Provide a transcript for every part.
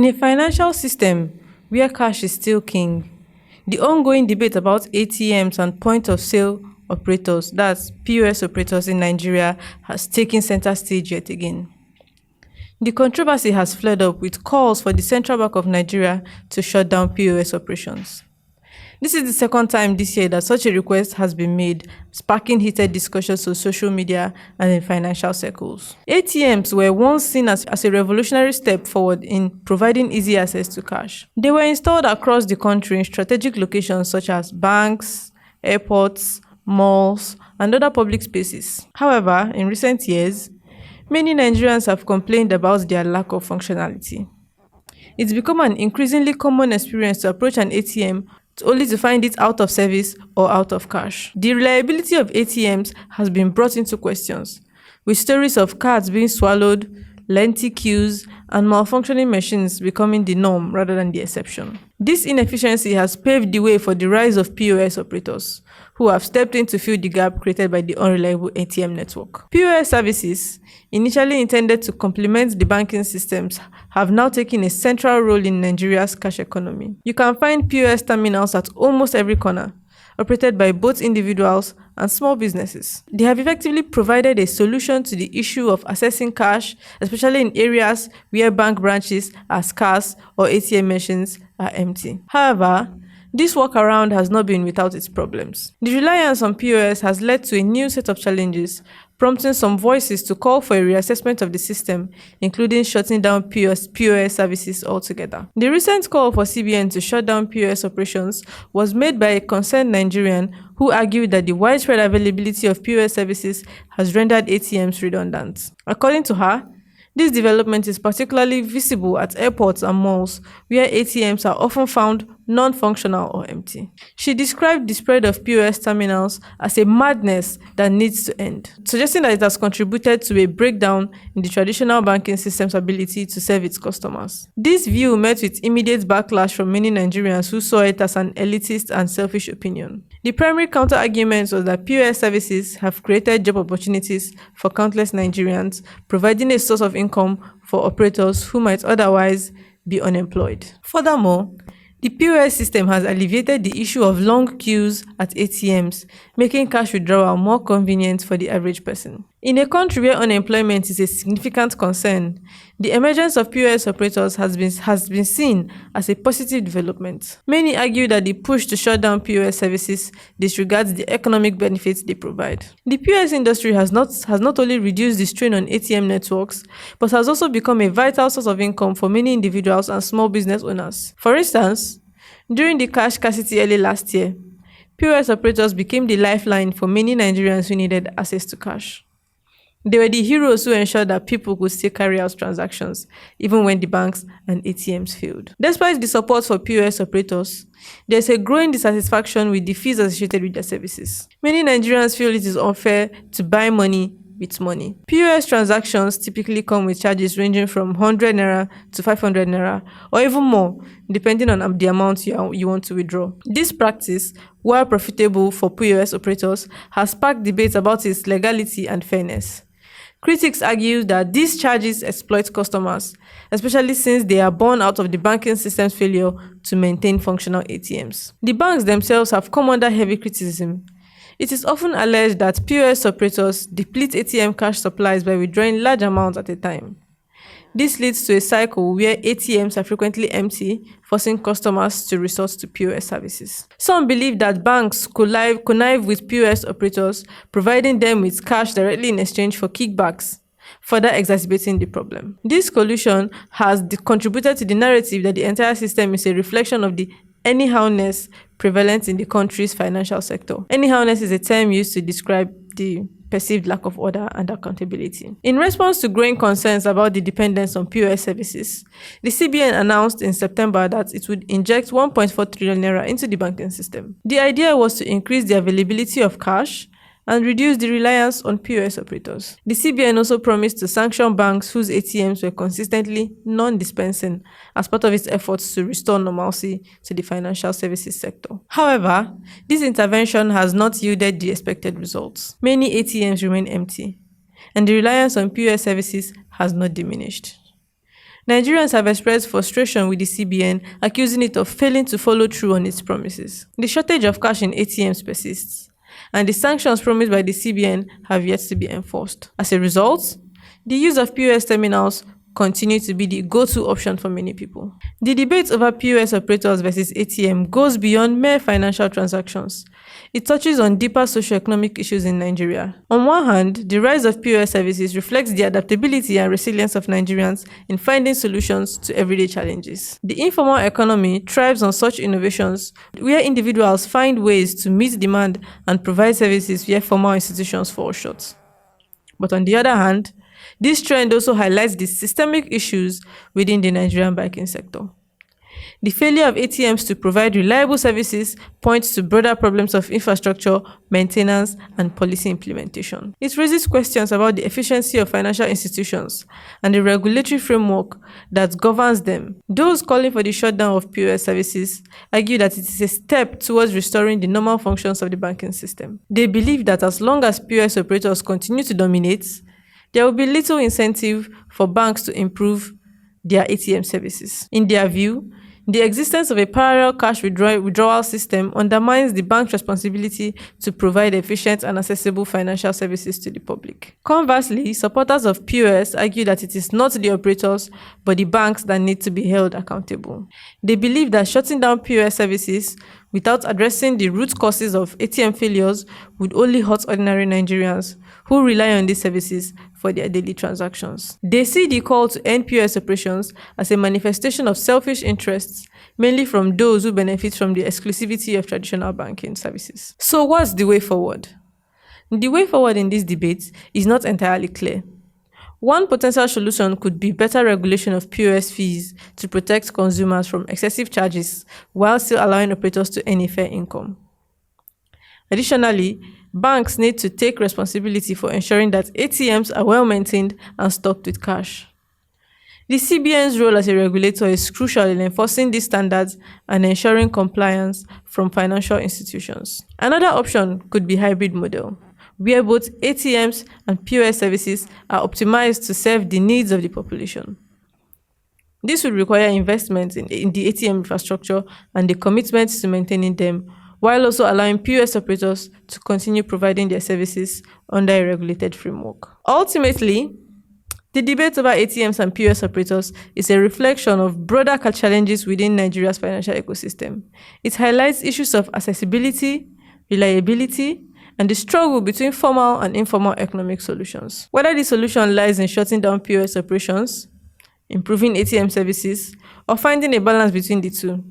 In a financial system where cash is still king, the ongoing debate about ATMs and point of sale operators, that's POS operators in Nigeria, has taken center stage yet again. The controversy has flared up with calls for the Central Bank of Nigeria to shut down POS operations. This is the second time this year that such a request has been made, sparking heated discussions on social media and in financial circles. ATMs were once seen as a revolutionary step forward in providing easy access to cash. They were installed across the country in strategic locations such as banks, airports, malls, and other public spaces. However, in recent years, many Nigerians have complained about their lack of functionality. It's become an increasingly common experience to approach an ATM only to find it out of service or out of cash. The reliability of ATMs has been brought into questions, with stories of cards being swallowed, lengthy queues, and malfunctioning machines becoming the norm rather than the exception. This inefficiency has paved the way for the rise of POS operators, who have stepped in to fill the gap created by the unreliable ATM network. POS services, initially intended to complement the banking systems, have now taken a central role in Nigeria's cash economy. You can find POS terminals at almost every corner, operated by both individuals and small businesses. They have effectively provided a solution to the issue of accessing cash, especially in areas where bank branches are scarce or ATM machines are empty. However, this workaround has not been without its problems. The reliance on POS has led to a new set of challenges, prompting some voices to call for a reassessment of the system, including shutting down POS services altogether. The recent call for CBN to shut down POS operations was made by a concerned Nigerian who argued that the widespread availability of POS services has rendered ATMs redundant. According to her, this development is particularly visible at airports and malls, where ATMs are often found non-functional or empty. She described the spread of POS terminals as a madness that needs to end, suggesting that it has contributed to a breakdown in the traditional banking system's ability to serve its customers. This view met with immediate backlash from many Nigerians who saw it as an elitist and selfish opinion. The primary counter-argument was that POS services have created job opportunities for countless Nigerians, providing a source of income for operators who might otherwise be unemployed. Furthermore, the POS system has alleviated the issue of long queues at ATMs, making cash withdrawal more convenient for the average person. In a country where unemployment is a significant concern, the emergence of POS operators has been seen as a positive development. Many argue that the push to shut down POS services disregards the economic benefits they provide. The POS industry has not only reduced the strain on ATM networks, but has also become a vital source of income for many individuals and small business owners. For instance, during the cash scarcity early last year, POS operators became the lifeline for many Nigerians who needed access to cash. They were the heroes who ensured that people could still carry out transactions, even when the banks and ATMs failed. Despite the support for POS operators, there's a growing dissatisfaction with the fees associated with their services. Many Nigerians feel it is unfair to buy money with money. POS transactions typically come with charges ranging from 100 naira to 500 naira, or even more, depending on the amount you want to withdraw. This practice, while profitable for POS operators, has sparked debates about its legality and fairness. Critics argue that these charges exploit customers, especially since they are born out of the banking system's failure to maintain functional ATMs. The banks themselves have come under heavy criticism. It is often alleged that POS operators deplete ATM cash supplies by withdrawing large amounts at a time. This leads to a cycle where ATMs are frequently empty, forcing customers to resort to POS services. Some believe that banks connive with POS operators, providing them with cash directly in exchange for kickbacks, further exacerbating the problem. This collusion has contributed to the narrative that the entire system is a reflection of the anyhowness prevalent in the country's financial sector. Anyhowness is a term used to describe the perceived lack of order and accountability. In response to growing concerns about the dependence on POS services, the CBN announced in September that it would inject 1.4 trillion naira into the banking system. The idea was to increase the availability of cash and reduce the reliance on POS operators. The CBN also promised to sanction banks whose ATMs were consistently non-dispensing as part of its efforts to restore normalcy to the financial services sector. However, this intervention has not yielded the expected results. Many ATMs remain empty, and the reliance on POS services has not diminished. Nigerians have expressed frustration with the CBN, accusing it of failing to follow through on its promises. The shortage of cash in ATMs persists, and the sanctions promised by the CBN have yet to be enforced. As a result, the use of POS terminals continue to be the go-to option for many people. The debate over POS operators versus ATM goes beyond mere financial transactions. It touches on deeper socioeconomic issues in Nigeria. On one hand, the rise of POS services reflects the adaptability and resilience of Nigerians in finding solutions to everyday challenges. The informal economy thrives on such innovations where individuals find ways to meet demand and provide services where formal institutions fall short. But on the other hand, this trend also highlights the systemic issues within the Nigerian banking sector. The failure of ATMs to provide reliable services points to broader problems of infrastructure, maintenance, and policy implementation. It raises questions about the efficiency of financial institutions and the regulatory framework that governs them. Those calling for the shutdown of POS services argue that it is a step towards restoring the normal functions of the banking system. They believe that as long as POS operators continue to dominate, there will be little incentive for banks to improve their ATM services. In their view, the existence of a parallel cash withdrawal system undermines the bank's responsibility to provide efficient and accessible financial services to the public. Conversely, supporters of POS argue that it is not the operators but the banks that need to be held accountable. They believe that shutting down POS services without addressing the root causes of ATM failures would only hurt ordinary Nigerians who rely on these services for their daily transactions. They see the call to end POS operations as a manifestation of selfish interests, mainly from those who benefit from the exclusivity of traditional banking services. So what's the way forward? The way forward in this debate is not entirely clear. One potential solution could be better regulation of POS fees to protect consumers from excessive charges while still allowing operators to earn a fair income. Additionally, banks need to take responsibility for ensuring that ATMs are well maintained and stocked with cash. The CBN's role as a regulator is crucial in enforcing these standards and ensuring compliance from financial institutions. Another option could be hybrid model, where both ATMs and POS services are optimized to serve the needs of the population. This would require investment in the ATM infrastructure and the commitment to maintaining them, while also allowing POS operators to continue providing their services under a regulated framework. Ultimately, the debate over ATMs and POS operators is a reflection of broader challenges within Nigeria's financial ecosystem. It highlights issues of accessibility, reliability, and the struggle between formal and informal economic solutions. Whether the solution lies in shutting down POS operations, improving ATM services, or finding a balance between the two,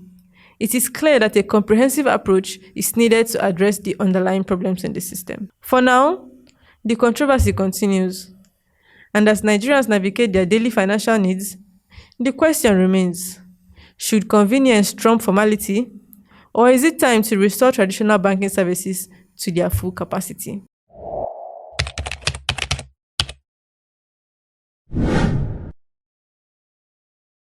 it is clear that a comprehensive approach is needed to address the underlying problems in the system. For now, the controversy continues, and as Nigerians navigate their daily financial needs, the question remains: should convenience trump formality, or is it time to restore traditional banking services to their full capacity?